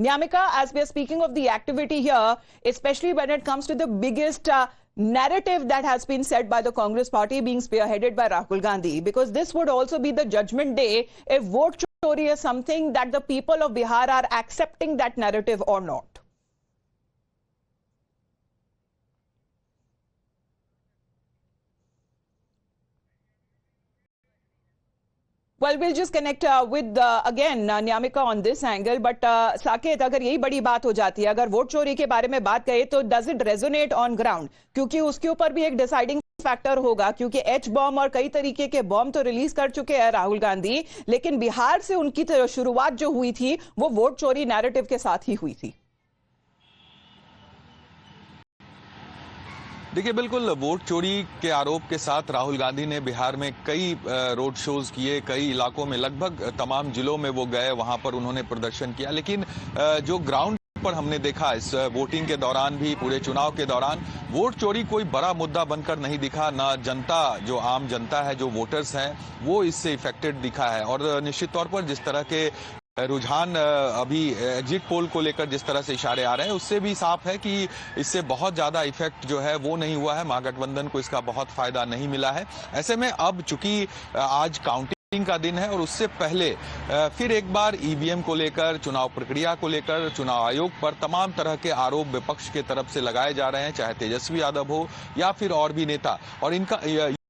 Nyamika, as we are speaking of the activity here, especially when it comes to the biggest narrative that has been said by the Congress party being spearheaded by Rahul Gandhi, because this would also be the judgment day if vote chori is something that the people of Bihar are accepting that narrative or not. Well, we'll just connect with again Nyamika on this angle, but Saket, अगर यही बड़ी बात हो जाती है, अगर vote चोरी के बारे में बात करें तो does it resonate on ground, क्योंकि उसके ऊपर भी एक डिसाइडिंग फैक्टर होगा, क्योंकि एच बॉम्ब और कई तरीके के बॉम्ब तो रिलीज कर चुके हैं राहुल गांधी, लेकिन बिहार से उनकी शुरुआत जो हुई थी वो वोट चोरी नैरेटिव के साथ ही हुई थी। देखिए, बिल्कुल वोट चोरी के आरोप के साथ राहुल गांधी ने बिहार में कई रोड शोज किए, कई इलाकों में लगभग तमाम जिलों में वो गए, वहां पर उन्होंने प्रदर्शन किया, लेकिन जो ग्राउंड पर हमने देखा इस वोटिंग के दौरान भी, पूरे चुनाव के दौरान वोट चोरी कोई बड़ा मुद्दा बनकर नहीं दिखा। ना जनता, जो आम जनता है, जो वोटर्स हैं, वो इससे इफेक्टेड दिखा है। और निश्चित तौर पर जिस तरह के रुझान अभी एग्जिट पोल को लेकर जिस तरह से इशारे आ रहे हैं, उससे भी साफ है कि इससे बहुत ज्यादा इफेक्ट जो है वो नहीं हुआ है, महागठबंधन को इसका बहुत फायदा नहीं मिला है। ऐसे में अब चूंकि आज काउंटिंग का दिन है और उससे पहले फिर एक बार ईवीएम को लेकर, चुनाव प्रक्रिया को लेकर, चुनाव आयोग पर तमाम तरह के आरोप विपक्ष के तरफ से लगाए जा रहे हैं, चाहे तेजस्वी यादव हो या फिर और भी नेता। और इनका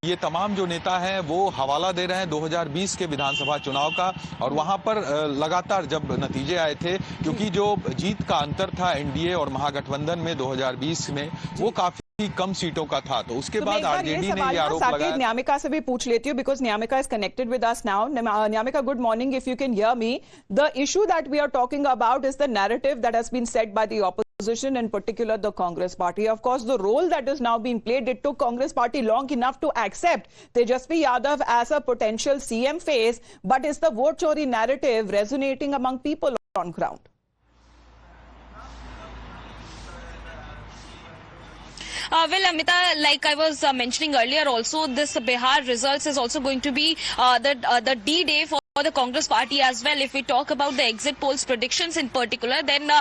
ये तमाम जो नेता हैं वो हवाला दे रहे हैं 2020 के विधानसभा चुनाव का, और वहां पर लगातार जब नतीजे आए थे, क्योंकि जो जीत का अंतर था एनडीए और महागठबंधन में 2020 में, वो काफी कम सीटों का था, तो उसके बाद आरजेडी ने ये आरोप लगाया। न्यामिका से भी पूछ लेती हूँ, because Nyamika is connected with us now. Nyamika, good morning, if you can hear me. The issue that we are talking about is the narrative that has been set by the opposition, in particular the Congress party. Of course, the role that is now being played, it took Congress party long enough to accept Tejasvi Yadav as a potential CM face, but is the vote chori narrative resonating among people on ground? Well, Amita, like I was mentioning earlier also, this Bihar results is also going to be the D-Day for the Congress party as well. If we talk about the exit polls predictions in particular, then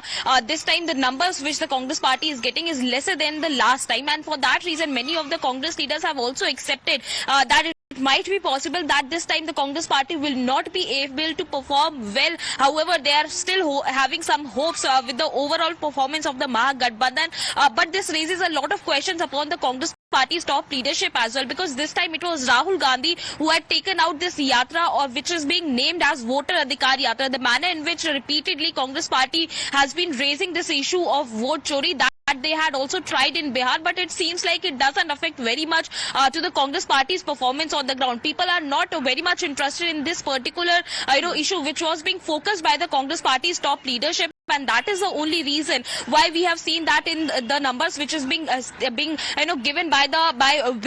this time the numbers which the Congress party is getting is lesser than the last time, and for that reason many of the Congress leaders have also accepted that it might be possible that this time the Congress party will not be able to perform well. However, they are still having some hopes with the overall performance of the Mahagathbandhan, but this raises a lot of questions upon the Congress party's top leadership as well, because this time it was Rahul Gandhi who had taken out this yatra, or which is being named as Voter Adhikar Yatra. The manner in which repeatedly Congress party has been raising this issue of vote chori, that they had also tried in Bihar, but it seems like it doesn't affect very much to the Congress party's performance on the ground. People are not very much interested in this particular issue which was being focused by the Congress party's top leadership, and that is the only reason why we have seen that in the numbers which is being given by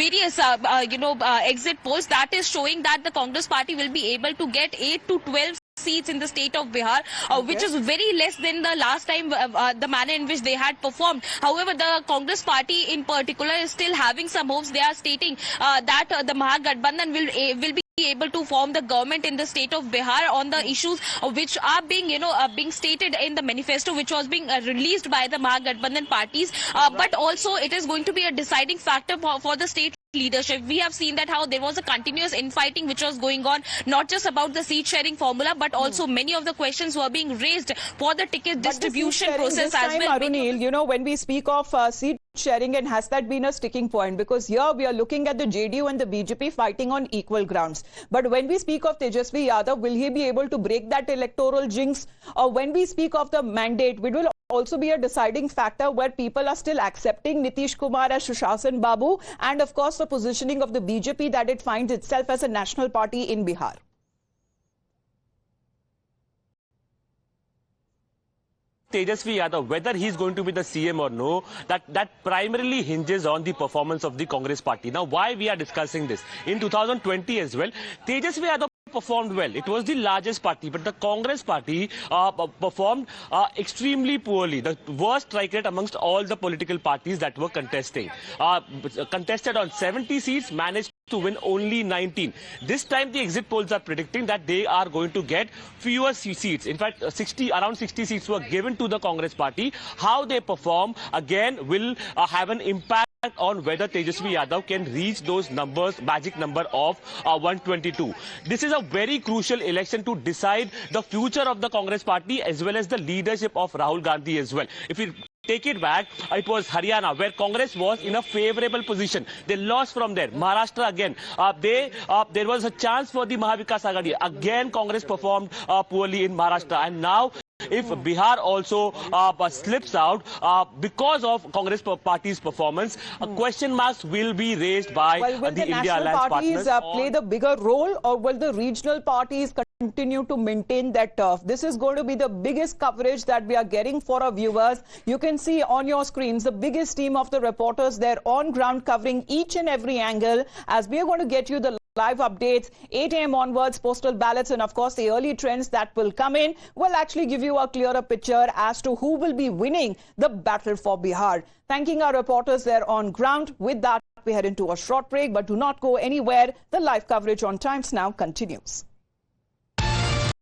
various exit polls, that is showing that the Congress party will be able to get 8 to 12 seats in the state of Bihar, which is very less than the last time, the manner in which they had performed. However, the Congress party in particular is still having some hopes. They are stating that the Mahagathbandhan will be able to form the government in the state of Bihar on the issues which are being being stated in the manifesto which was being released by the Mahagathbandhan parties, but also it is going to be a deciding factor for the state leadership. We have seen that how there was a continuous infighting which was going on, not just about the seat sharing formula, but also many of the questions were being raised for the ticket distribution process as well. Arunil, when we speak of seat sharing, and has that been a sticking point? Because here we are looking at the JDU and the BJP fighting on equal grounds. But when we speak of Tejasvi Yadav, will he be able to break that electoral jinx? Or when we speak of the mandate, it will also be a deciding factor where people are still accepting Nitish Kumar as Sushasan Babu, and of course the positioning of the BJP that it finds itself as a national party in Bihar. Tejasvi Yadav, whether he's going to be the CM or no, that primarily hinges on the performance of the Congress party. Now, why we are discussing this? In 2020 as well, Tejasvi Yadav performed well. It was the largest party, but the Congress party performed extremely poorly. The worst strike rate amongst all the political parties that were contesting. Contested on 70 seats, managed to win only 19. This time the exit polls are predicting that they are going to get fewer seats. In fact, around 60 seats were given to the Congress party. How they perform again will have an impact on whether Tejasvi Yadav can reach those numbers, magic number of 122. This is a very crucial election to decide the future of the Congress party as well as the leadership of Rahul Gandhi as well. If we take it back, it was Haryana where Congress was in a favorable position. They lost from there. Maharashtra again. There was a chance for the Mahavikas Aghadi. Again, Congress performed poorly in Maharashtra. And now, if Bihar also slips out because of Congress party's performance, question marks will be raised by will the India national Alliance parties partners. play the bigger role, or will the regional parties continue to maintain that turf? This is going to be the biggest coverage that we are getting for our viewers. You can see on your screens the biggest team of the reporters there on ground covering each and every angle, as we are going to get you the live updates 8 a.m. onwards, postal ballots, and of course the early trends that will come in will actually give you a clearer picture as to who will be winning the battle for Bihar. Thanking our reporters there on ground. With that, we head into a short break, but do not go anywhere. The live coverage on Times Now continues.